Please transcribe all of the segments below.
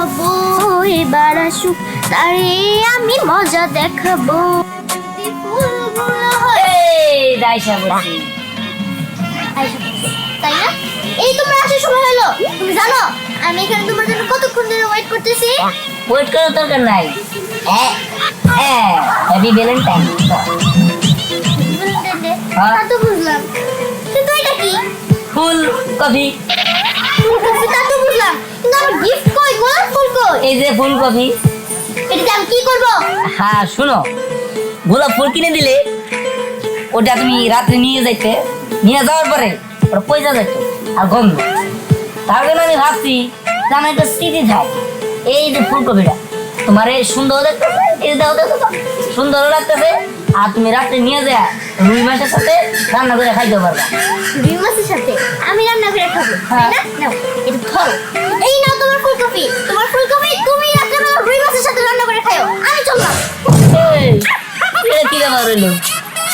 হবো, এবার আসুক তারে আমি মজা দেখাবো। ফুলগুলো তাই না? এই তোমার আসার সময় হলো। তুমি জানো আমি এখানে তোমার জন্য কতক্ষণ ধরে ওয়েট করতেছি? ওয়েট করার দরকার নাই। Happy Valentine. তা তো বুঝলাম, কিন্তু এটা কি? ফুল কফি। ফুলকপি তা তো বুঝলাম, কিন্তু আমার গিফট কই? গোলাপ ফুল কই? এই যে ফুল কফি। এটা আমি কি করব? হ্যাঁ শুনো, গোলাপ ফুল কিনে দিলে ওটা তুমি রাত্রে নিয়ে যাইতে, নিয়ে যাওয়ার পরে ওটা পয়সা যাইত আর গন্ধ। তার জন্য আমি ভাবছি যে আমার একটা স্মৃতি থাক। এই যে ফুলকপিটা তোমার এই সুন্দর দেখতেছে, এই যে দেখো দেখো তো, সুন্দরও লাগতেছে। আর তুমি রাত্রে নিয়ে যা রুই মাছের সাথে রান্না করে খাইতে পারবা। রুই মাছের সাথে আমি রান্না করে খাবো, তাই না? নাও এটা ধরো, এই নাও তোমার ফুলকপি। তোমার ফুলকপি তুমি রাতে রুই মাছের সাথে রান্না করে খাও। আমি চললাম। এই, এটা কি ব্যাপার হইলো?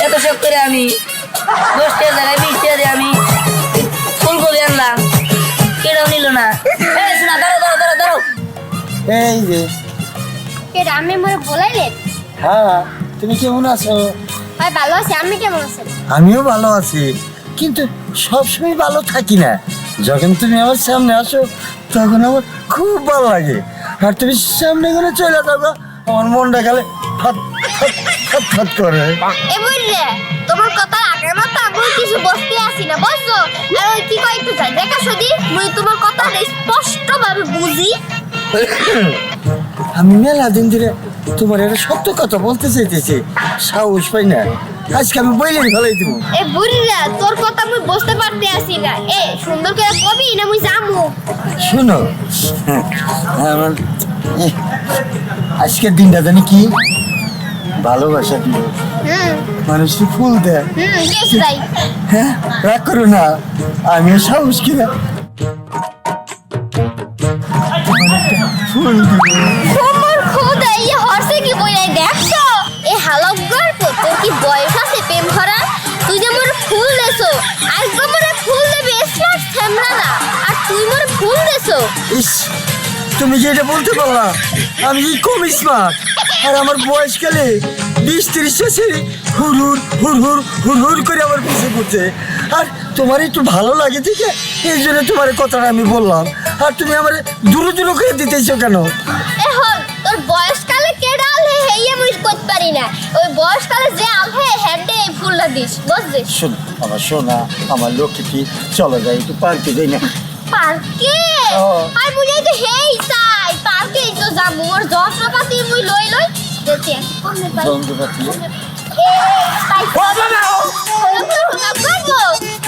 এত সব করে আমি 10 টাকা জায়গায় 20 টাকা দিয়ে আমি ফুলকপি আনলাম, কেউ নিল না। এই শোনা, দাঁড়াও দাঁড়াও দাঁড়াও দাঁড়াও। এই যে এটা আমি মনে বলাইলেন? হ্যাঁ, তুমি কেমন আছো? ভাই ভালো আছি, আমি কেমন আছেন? আমিও ভালো আছি, কিন্তু সবসময় ভালো থাকি না। যখন তুমি আমার সামনে আসো তখন আমার খুব ভালো লাগে, আর তুমি সামনে করে চলে যাবো আমার মনটা খালে ফাত ফাত ফাত ফাত করে। এ বুঝলে তোমার কথা আগের মতো আমি কিছু বসতে আসি না, বুঝছো? আর ওই কি কই একটু যাই দেখা শুধু মুই তোমার কথা স্পষ্ট ভাবে বুঝি। আমি মেলা দিন ধরে তোমার একটা সত্য কথা বলতে চাইতেছি, সাহস পাই না। আজকে আমি বইলেই ভালোই দিব। এ বুড়িরা তোর কথা মুই বুঝতে পারতে আসি না। এ সুন্দর করে কবি না মুই জামু। শোনো, আমার আজকের দিনটা জানি কি, ভালোবাসা দিবস। মানুষকে ফুল দেয়। বেশ তাই। হ্যাঁ, রাগ করো না, আমিও সাহস কিনা ফুল দিব। তোমার খোদা এই হর্ষে কি বইলাই দেখছো? এ হালক গল্প তোর কি বয়স আছে প্রেম করা? তুই যে মোর ফুল দেছো, আজকে মোরে ফুল দেবে স্মার্ট থামলা না, আর তুই মোর ফুল দেছো। ইস, তুমি কি এটা বলতে পারলা আমি কি কম স্মার্ট? আর আমার বয়সকালে 20-30 বছরে হুড় হুড় হুড় হুড় হুড় করে আমার পিছিয়ে পড়ছে। আর তোমার একটু ভালো লাগে ঠিক আছে, এই জন্য তোমার কথাটা আমি বললাম। আর তুমি আমার দূরে দূরে করে দিতেছো কেন? এখন তোর বয়সকালে কেডা আলে হেইয়ে মুই করতে পারি না। ওই বয়সকালে যে আলহে হ্যান্ডে এই ফুলটা দিস, বুঝছিস? শোন আমার সোনা, আমার লক্ষ্মী, চলো যাই একটু পার্কে যাই না? পার্কে? ও। আর বুঝাই তো হেই চাই পার্কে তো যাবো। ওর যন্ত্রপাতি মুই লই লই দেখি কমে পাই। যন্ত্রপাতি এ তাই ও বাবা ও বাবা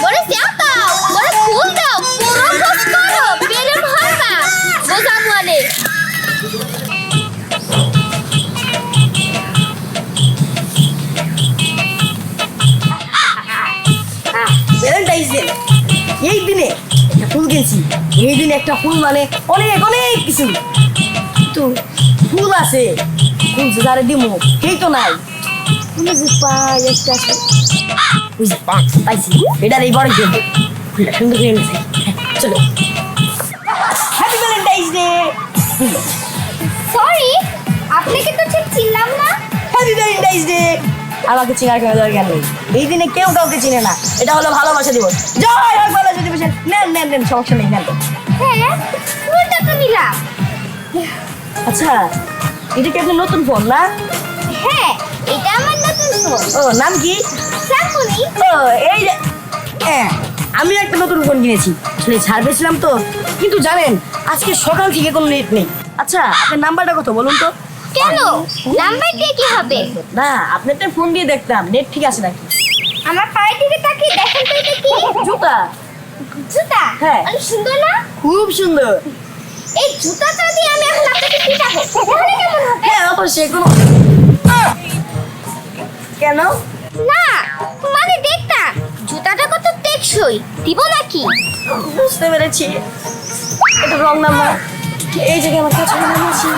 বড় চাও বড় ফুল দাও পুরো কষ্ট করো প্রেম হয় না বোঝা মানে। ভ্যালেন্টাইন্স ডে এই দিনে একটা ফুল কিনছি। এই দিনে একটা ফুল মানে অনেক অনেক কিছু, কিন্তু ফুল আছে, ফুল যে যারে দিমু সেই তো নাই। ফুল যে পাই একটা আছে, বুঝলি পাইছি, এটার এই বড় গেম ফুলটা সুন্দর করে এনেছে। চলো, হ্যাপি ভ্যালেন্টাইন্স ডে। সরি আপনাকে তো ঠিক চিনলাম না। Happy Valentine's day. আমাকে চেনার কোনো দরকার নেই, এই দিনে কেউ কাউকে চিনে না। এটা হলো ভালোবাসা দিবস। জয় হোক ভালোবাসা দিবস। নেন নেন নেন, সমস্যা নেই, নেন। হ্যাঁ ফুলটা তো নিলাম। আচ্ছা, এটা কি আপনার নতুন ফোন না? হ্যাঁ এটা আমার নতুন ফোন। ও, নাম কি? স্যামসুং। ও এই যে, হ্যাঁ আমি একটা নতুন ফোন কিনেছি, আসলে ছাড় পেয়েছিলাম তো। কিন্তু জানেন আজকে সকাল থেকে কোনো নেট নেই। আচ্ছা আপনার নাম্বারটা কত বলুন তো? কেন নাম্বার দিয়ে কি হবে? না, আপনার তো ফোন দিয়ে দেখতাম নেট ঠিক আছে নাকি। আমার পায়ের দিকে তাকিয়ে দেখেন তো এটা কি? জুতা? জুতা? হ্যাঁ। অনেক সুন্দর না? খুব সুন্দর। এই জুতাটা দিয়ে আমি এখন আপনাকে পিটাবো, তাহলে কেমন হবে? হ্যাঁ অবশ্যই। কোনো কেন? না মানে দেখতাম জুতাটা কত টেকসই, দিব নাকি? বুঝতে পেরেছি, এটা রং নাম্বার। এই জায়গায় আমার কাছে নাম্বার আছে।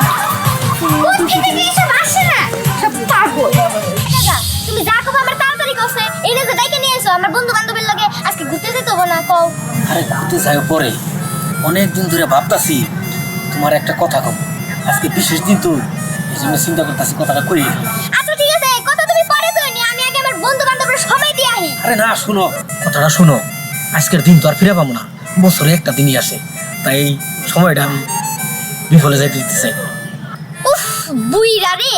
কোন থেকে যে এসব আসে না, সব পাগল। দাদা তুমি যা কও আমার তাড়াতাড়ি কইছে, এই যে ডাইকে নিয়ে এসো আমার বন্ধু বান্ধবের লগে আজকে ঘুরতে যেতে হবে না কও। আরে ঘুরতে যাই পরে, অনেক দিন ধরে ভাবতাছি তোমার একটা কথা কম, আজকে বিশেষ দিন তো, এই জন্য চিন্তা করতেছি কথাটা করি। আচ্ছা ঠিক আছে, কথা তুমি পরে কইনি, আমি আগে আমার বন্ধু বান্ধবদের সবাই দিয়ে আহি। আরে না, শোনো কথাটা শোনো, আজকের দিন তো আর ফিরে পাবো না, বছরে একটা দিনই আসে, তাই এই সময়টা আমি বিফলে যাইতে দিতে চাই। উফ বুইরা রে,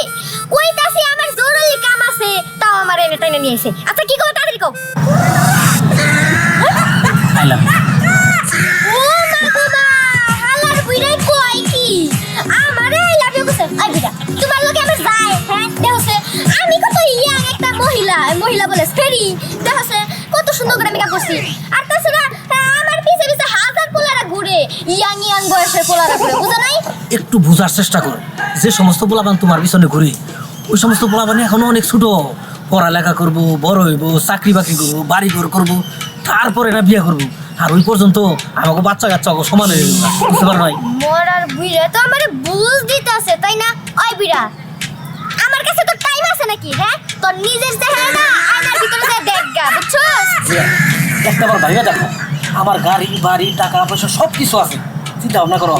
কইতাছি আমার জরুরি কাম আছে, তাও আমার এনে টাইনে নিয়ে এসে। আচ্ছা কি কও, তাড়াতাড়ি কও। আইলাম। ও মা বাবা, হালার বুইরাই কই কি আমারে আই লাভ ইউ কইছে। আই বুইরা, তোমার লগে আমার যায়, হ্যাঁ দেখছে আমি কত ইয়াং একটা মহিলা, মহিলা বলে ফেরি দেখছে কত সুন্দর করে মেকআপ করছি। আর তাছাড়া আমার পিছে পিছে হাজার পোলারা ঘুরে, ইয়াং ইয়াং বয়সের পোলারা ঘুরে, বুঝো নাই? একটু বোঝার চেষ্টা করো, যে সমস্ত পোলাপান তোমার পিছনে ঘুরে, ওই সমস্ত পোলাপান এখনো অনেক ছোট, পড়ালেখা করবো, বড় হইবো, চাকরি বাকরি করবো, বাড়ি ঘর করবো, তারপরে না বিয়ে করবো। আর ওই পর্যন্ত আমাকে বাচ্চা কাচ্চা সমান হয়ে যাবে, বুঝতে পারো নাই? মরার বুইরা তো আমারে বুঝ দিতেছে, তাই না? ওই বুইরা, আমার কাছে তো টাইম আছে নাকি? হ্যাঁ, তোর নিজের চেহারা না আয়নার ভিতরে যা দেখগা, বুঝছস? একটা বার ভাইয়া দেখো, আমার গাড়ি বাড়ি টাকা পয়সা সব কিছু আছে, চিন্তা ভাবনা করো।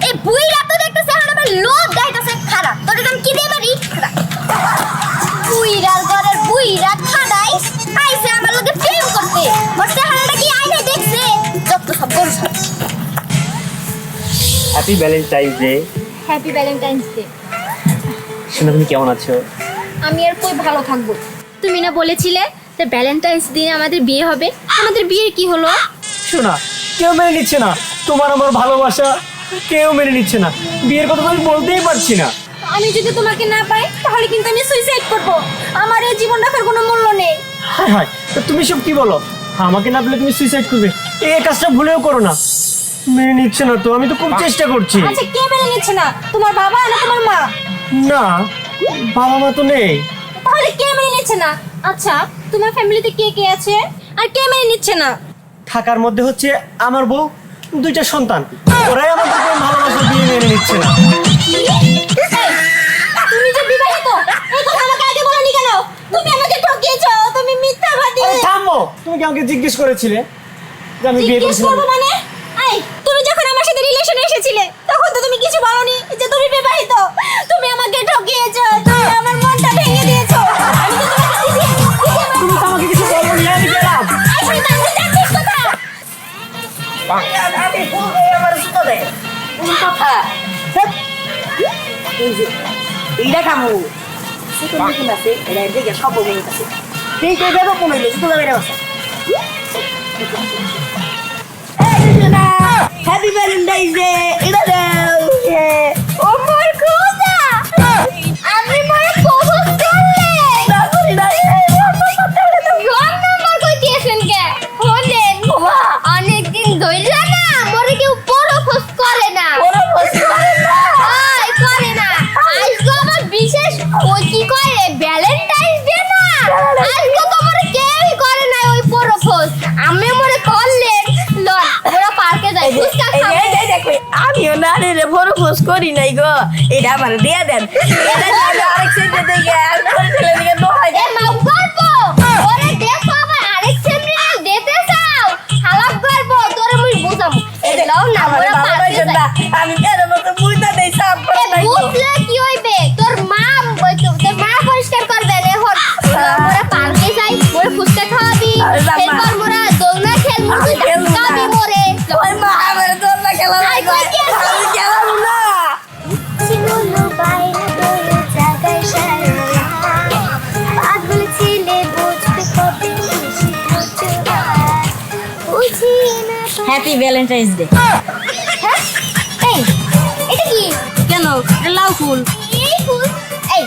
এই বুইরা তো দেখতেছে এখন আমার লোভ গাইতেছে খারাপ, তোর দাম কি দিয়ে মারি? বুইরার ঘরের বুইরা খাড়াই আইছে আমার লগে প্রেম করতে, মোর চেহারাটা কি আয়নায় দেখছে? যত সব করছ। Happy Valentine's day. Happy Valentine's day. শোনো, তুমি কেমন আছো? আমি আর কই ভালো থাকবো? তুমি না বলেছিলে যে ভ্যালেন্টাইন্স দিনে আমাদের বিয়ে হবে, আমাদের বিয়ের কি হলো? শোনা, কেউ মেনে নিচ্ছে না তোমার আমার ভালোবাসা, কেউ মেনে নিচ্ছে না, বিয়ের কথা তো আমি বলতেই পারছি না। আমি যদি তোমাকে না পাই তাহলে কিন্তু আমি সুইসাইড করব, আমার এই জীবন রাখার কোনো মূল্য নেই। হায় হায়, তো তুমি সব কি বলো? আমাকে না পেলে তুমি সুইসাইড করবে, এই কাজটা ভুলেও করো না। মেনে নিচ্ছে না তো, আমি তো খুব চেষ্টা করছি। আচ্ছা কে মেনে নিচ্ছে না, তোমার বাবা না তোমার মা? না, বাবা মা তো নেই। তাহলে কে মেনে নিচ্ছে না? আচ্ছা তোমার ফ্যামিলিতে কে কে আছে আর কে মেনে নিচ্ছে না? থাকার মধ্যে হচ্ছে আমার বউ, দুইটা সন্তান, ওরাই আমাদের ভালোবাসা বিয়ে মেনে নিচ্ছে না। তুমি যে বিবাহিত, এই কথা আমাকে আগে বলনি কেন? তুমি আমাকে ঠকিয়েছো, তুমি মিথ্যাবাদী। আরে থামো, তুমি কি আমাকে জিজ্ঞেস করেছিলে যে আমি বিয়ে জিজ্ঞেস করছি? করবো মানে? এই তুমি যখন আমার সাথে রিলেশনে এসেছিলে তখন তো তুমি কিছু বলনি যে তুমি বিবাহিত। তুমি আমাকে ঠকিয়েছো, তুমি আমার মনটা ভেঙে দিয়েছো। আমি তো তোমাকে তুমি তো আমাকে কিছু বলোনি, আমি গেলাম। এই শয়তান, তুই যাচ্ছিস কোথায়? আমি ভুল হয়ে আমার জুতো দেয় কোন কথা? এই যে এইটা কামু সেটা দেখুন আছে, এটা দেখে সব বলে গেছে। এই যে দেবো কোন হইলে জুতো দেবে না। হ্যাপি ভ্যালেন্টাইন্স ডে, এটা দাও। ও মোর খোদা, আমি মরে প্রপোজ করলে রং নাম্বার কই দিয়েছেন কে? হলেন বাবা, অনেকদিন ধইরা না মরে কেউ প্রপোজ করে না। করে না। আজকে আমার বিশেষ ওই কি করে ভ্যালেন্টাইন্স ডে না, আজকে তো মরে কেউই করে না ওই প্রপোজ। আমি মরে করলেন লন ওরা পার্কে যাই ফুচকা খাবো। আমিও না রে প্রপোজ করি নাই গো, এটা আমার দিয়া দেন। এটা আরেক সেন্টে দেখে আর করে ফেলে দিকে দোহাই এ মাউ গল্প ওরে দেখো আবার আরেক সেমিনার দিতে চাও, হালাপ গল্প তোরে মুই বুঝামু। এই লাও না ওরা পার্কে যাই। আমি কেন মতো বুঝতে দেই সাপ এ বুঝলে কি হইবে? তোর মা পরিষ্কার করবে এখন। ওরা পার্কে যাই, ওরে ফুচকা খাওয়াবি, এরপর মোরা দৌড়া খেলবো, তুই ধাক্কাবি মোরে। ওই মা আমার দোলনা খেলা আই কই কি আছে? আমি খেলাম না। ছিলো বাইরে তোর জায়গায় সারা পাগল ছিলে বুঝতে কবে বেশি ধৈর্য বুঝি না। Happy Valentine's day. হ্যাঁ এই এটা কি? কেন? এটা লাউ ফুল। এই ফুল? এই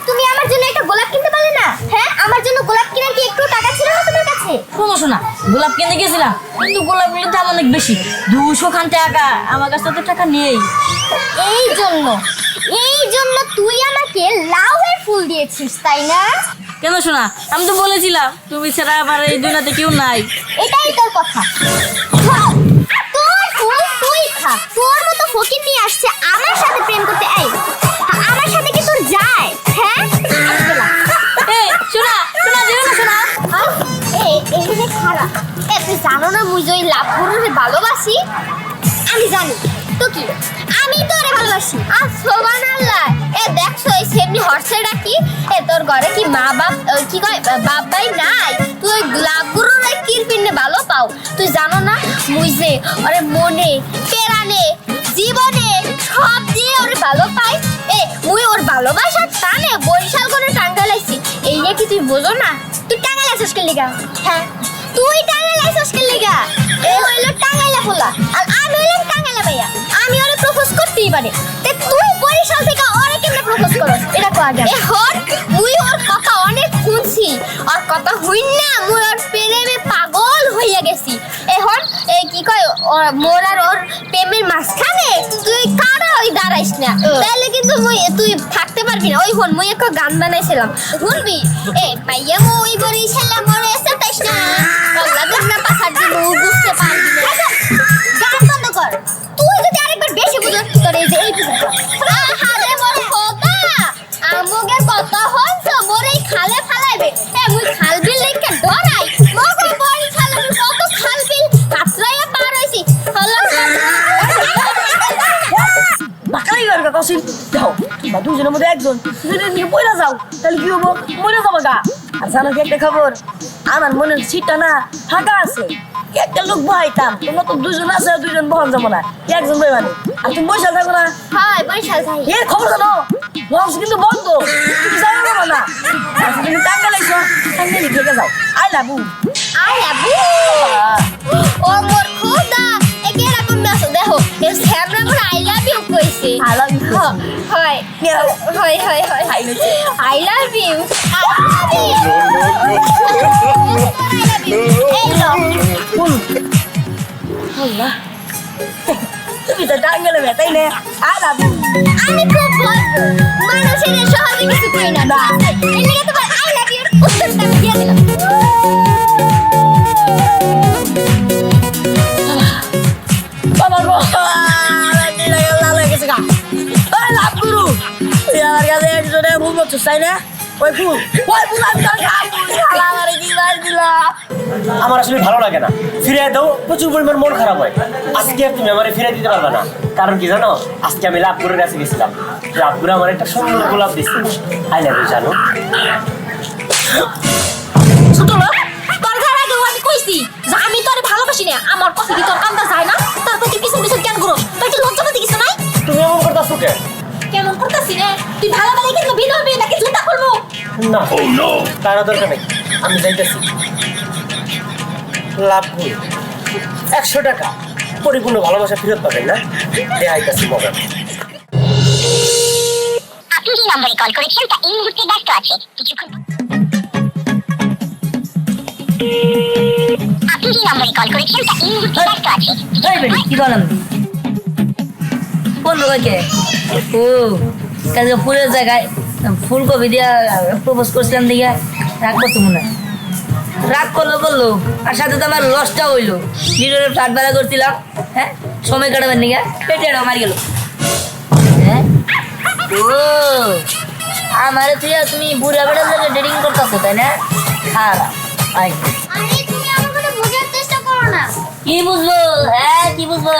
তুমি আমার জন্য একটা গোলাপ কিনতে পারলে না? হ্যাঁ আমার জন্য গোলাপ কেনার কি একটু টাকা ছিল না তোমার কাছে? শোনো শোনা, গোলাপ কিনতে গেছিলাম কিন্তু গোলাপগুলোর দাম অনেক বেশি, 200 খান টাকা, আমার কাছে তো টাকা নেই। এই জন্য তুই আমাকে লাউয়ের ফুল দিয়েছিস তাই না? কেন শোনা, আমি তো বলেছিলাম তুমি ছাড়া আমার এই দুনিয়াতে কেউ নাই। এটাই তোর কথা। তোর ফুল তুই খা, তোর মতো ফকির নিয়ে আসছে আমার সাথে প্রেম করতে। এই আমার সাথে কি তোর যায়? হ্যাঁ এই শোনা শোনা, দিও না শোনা। খারাপ। তুই জানো না মুই যে লাভ ভালোবাসি? আমি জানি তো কি আমি তো ওরে ভালোবাসি আর সুবহানাল্লাহ এ দেখছো এই সেমনি হর্সেটা কি এ তোর ঘরে কি মা বাপ কি কয় বাপ ভাই নাই তুই লাগুরুর এই কিরপিনে ভালো পাও তুই জানো না মুই যে ওরে মনে পেরানে জীবনে সব দিয়ে ওরে ভালো পাই এ মুই ওর ভালোবাসা টানে বরিশাল করে টাঙ্গাইলাইছি এই নিয়ে কি তুই বোঝো না তুই টাঙ্গাইলাইছিস কে লিগা হ্যাঁ তুই টাঙ্গাইলাইছিস কে লিগা এ হইলো টাঙ্গাইলা ফুলা আর আমি হইলাম টাঙ্গাইলা ভাইয়া আমি ওরে প্রপোজ করতেই পারি তে তুই বরিশাল থেকে ওরে কেমনে প্রপোজ করস এটা কো আগে এখন মুই ওর কথা অনেক শুনছি আর কথা হইন না মুই ওর প্রেমে পাগল হইয়া গেছি এখন এই কি কয় মোর আর ওর প্রেমের মাঝখানে তুই কারা ওই দাঁড়াইস না তাহলে কিন্তু তুই থাকতে পারবি না ওই হন মুই একটা গান বানাইছিলাম শুনবি এ পাইয়া মুই বরিশাল মরে এসে তাইস না পাগলা গনা পাছার দিন বুঝতে পারবি না গান বন্ধ কর তুই যদি আরেকবার বেশি বুঝছ তোর এই যে এই হারে মোর খোদা আমগের কথা হনছ মোরে খালে ফালাইবে এ মুই খাল বিল লেখা ডরাই মগো বরিশাল আমি কত খাল বিল কাতরাইয়া পার হইছি হলো বাকাই গর কাসিম যাও বা দুজনের মধ্যে একজন যদি নিয়ে পয়লা যাও তাহলে কি হবো মরে যাবো গা আর জানো কি একটা খবর আমার মনের সিটটা না ফাঁকা আছে একটা লোক বহাইতাম তোমরা তো দুজন আছে আর দুজন বহন যাবো না একজন বইবানি আর তুমি বসে থাকো না হয় বরিশাল যাই এর খবর জানো লঞ্চ কিন্তু বন্ধ তুমি যাও না না আর তুমি টাঙ্গাইলাইছো টাঙ্গাইলে থেকে যাও আই লাভ ইউ ও মোর খোদা একে এরকম না দেখো এর স্যামরা মোর আই লাভ ইউ কইছে I love you. হয় হয় হয় হয় আই লাভ ইউ এই লো আল্লাহ তুমি তো টাঙ্গাইলে বেতাই নে আই লাভ ইউ আমি খুব ভদ্র মানুষের সহজে কিছু কই না এই লিগে তোমার আই লাভ ইউ উত্তরটা আমি দিয়ে দিলাম বাবা গো লাভ গুরু আমার কাছে একজনে ভুল করছো তাই না ওই ফুল আমি তোর আমার কি বার দিলা আমার আসলে ভালো লাগে না ফিরে দাও প্রচুর পরিমাণ মন খারাপ হয় আজকে আর তুমি আমারে ফিরে দিতে পারবে না কারণ কি জানো আজকে আমি লাভপুরের কাছে গেছিলাম লাভপুরে আমার একটা সুন্দর গোলাপ দিচ্ছে আই লাভ ইউ জানো ছোট লোক তোর ঘর আগে আমি কইছি যে আমি তোরে ভালোবাসি না আমার কথা কি তোর কান্দা যায় না তারপর তুই পিছন পিছন কেন করো তোর কি লজ্জা পাতি কিছু নাই তুমি এমন করতেছো কে কেমন করতেছি রে তুই ভালোবাসি কিন্তু বিয়ে হবে নাকি জুতা করবো না তারা দরকার নেই আমি যাইতেছি লাভপুর 100 টাকা পরিপূর্ণ ভালোবাসা ফেরত পাবেন না দেখাইতেছি মগা আপনি যে নম্বরে কল করেছেন তা এই মুহূর্তে ব্যস্ত আছে কিছুক্ষণ আপনি যে নম্বরে কল করেছেন তা এই মুহূর্তে ব্যস্ত আছে এই বেটি কি বললাম কোন লোকে ও কালকে ফুলের জায়গায় ফুলকপি দিয়া প্রপোজ করছিলাম দিকে রাগ করতো মনে হয় রাগ করলো আর সাথে তো আমার লসটা হইলো লিডারের ফ্ল্যাট ভাড়া করছিলাম হ্যাঁ সময় কাটাবার নিকে পেটে মারি গেল হ্যাঁ ও আমার তুমি বুড়া বেড়ার লোকে ডেটিং করতেছো তাই না খারাপ আরে তুমি আমার কথা বোঝার চেষ্টা করো না কি বুঝবো হ্যাঁ কি বুঝবো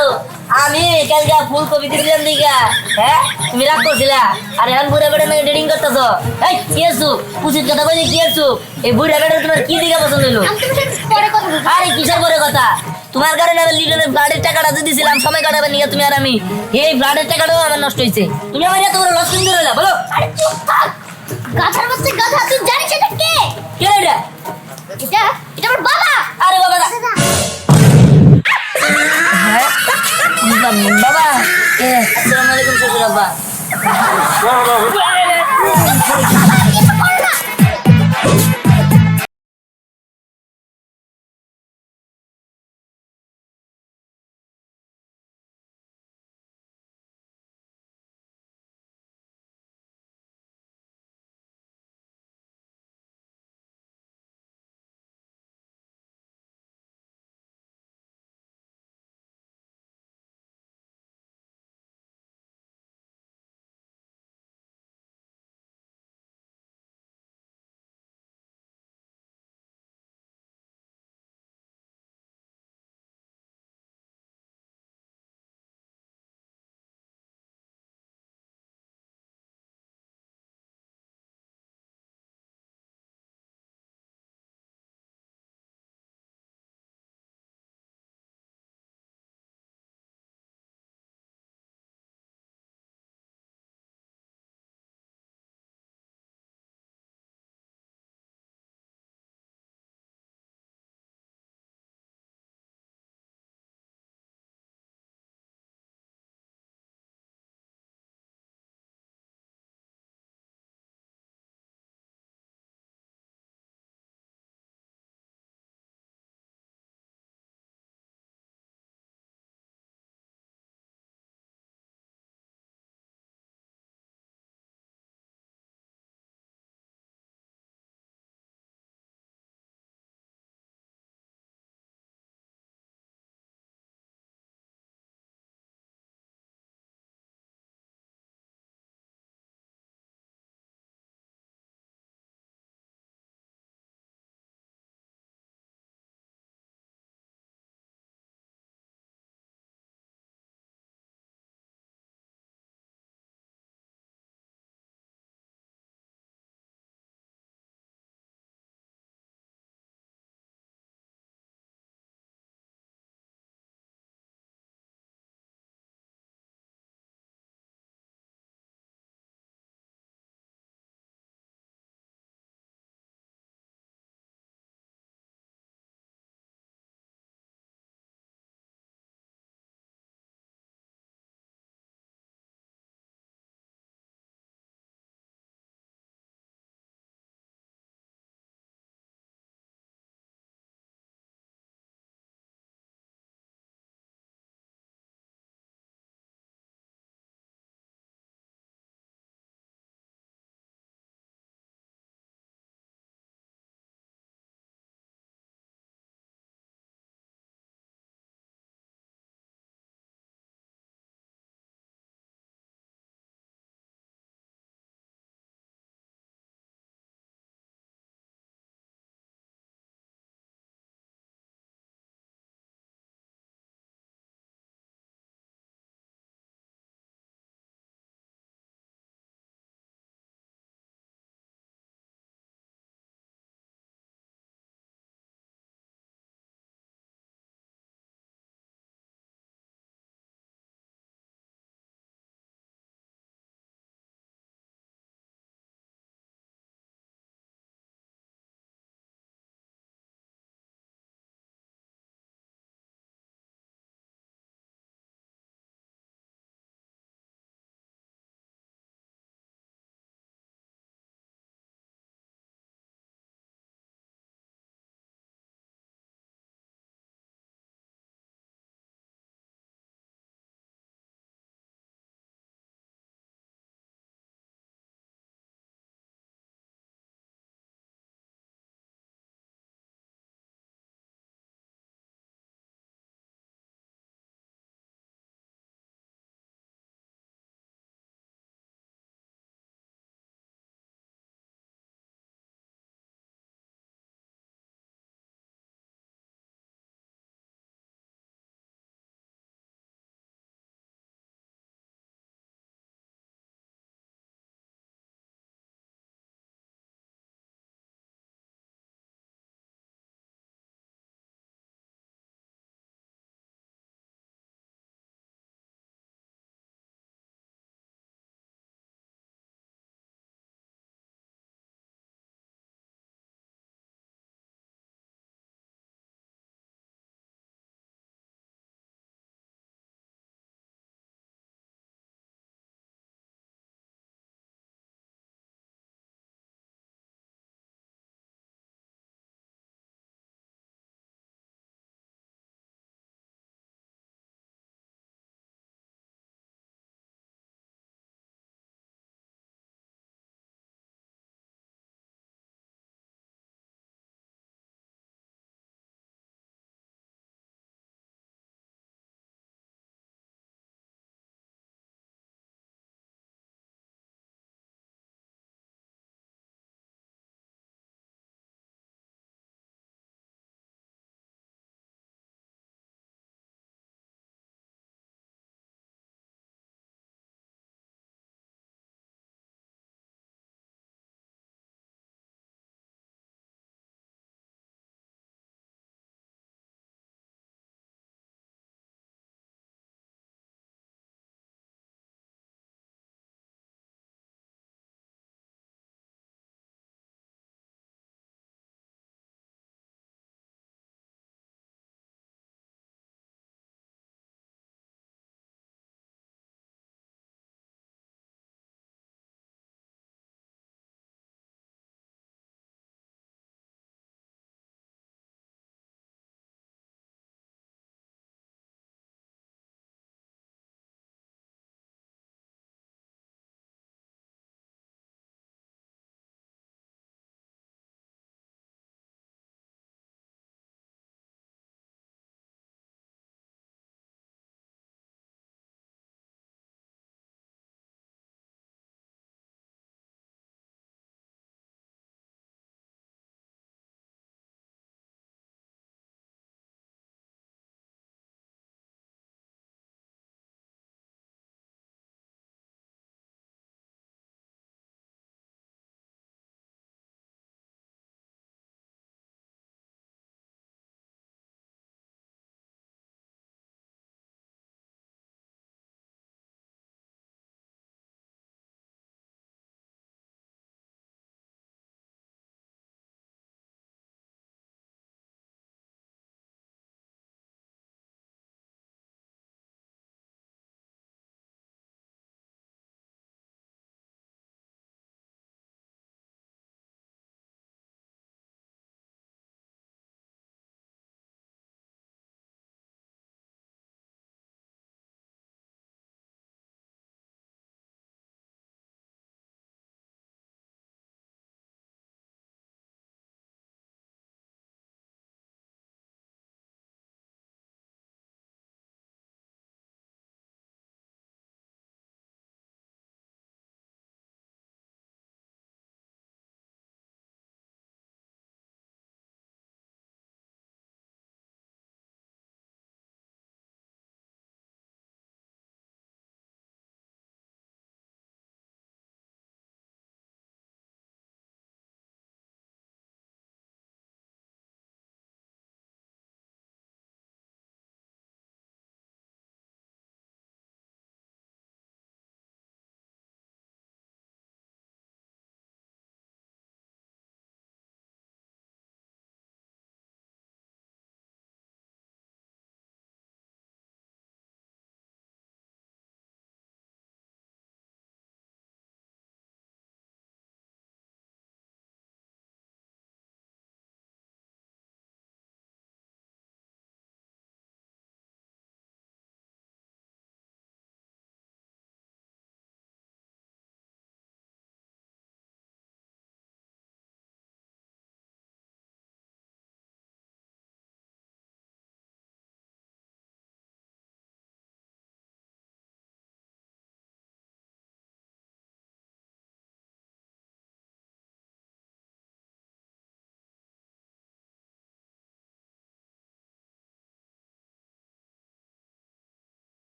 আমি কালকে ফুলকপি দিয়েছিলাম দিঘা হ্যাঁ তুমি রাগ করছিলা আর এখন বুড়া বেড়া নাকি ডেটিং করতেছো এই কি আছো উচিত কথা বলি কি আছো এই বুড়া বেড়া তোমার কি দিঘা পছন্দ হলো আমি তোমার সাথে পরে কথা বলবো আরে কিসের পরে কথা তোমার কারণে আমি লিডারের ব্লাডের টাকাটা দিয়েছিলাম সময় কাটাবে নিয়ে তুমি আর আমি এই ব্লাডের টাকাটাও আমার নষ্ট হয়েছে তুমি আমার এত বড় লস কিনতে রইলা বলো আরে চুপ থাক গাধার বাচ্চা গাধা তুই জানিস এটা কে কে এটা এটা এটা আমার বাবা আরে বাবা হ্যাঁ বাবা আসসালামু আলাইকুম শ্বশুর আব্বা বাবা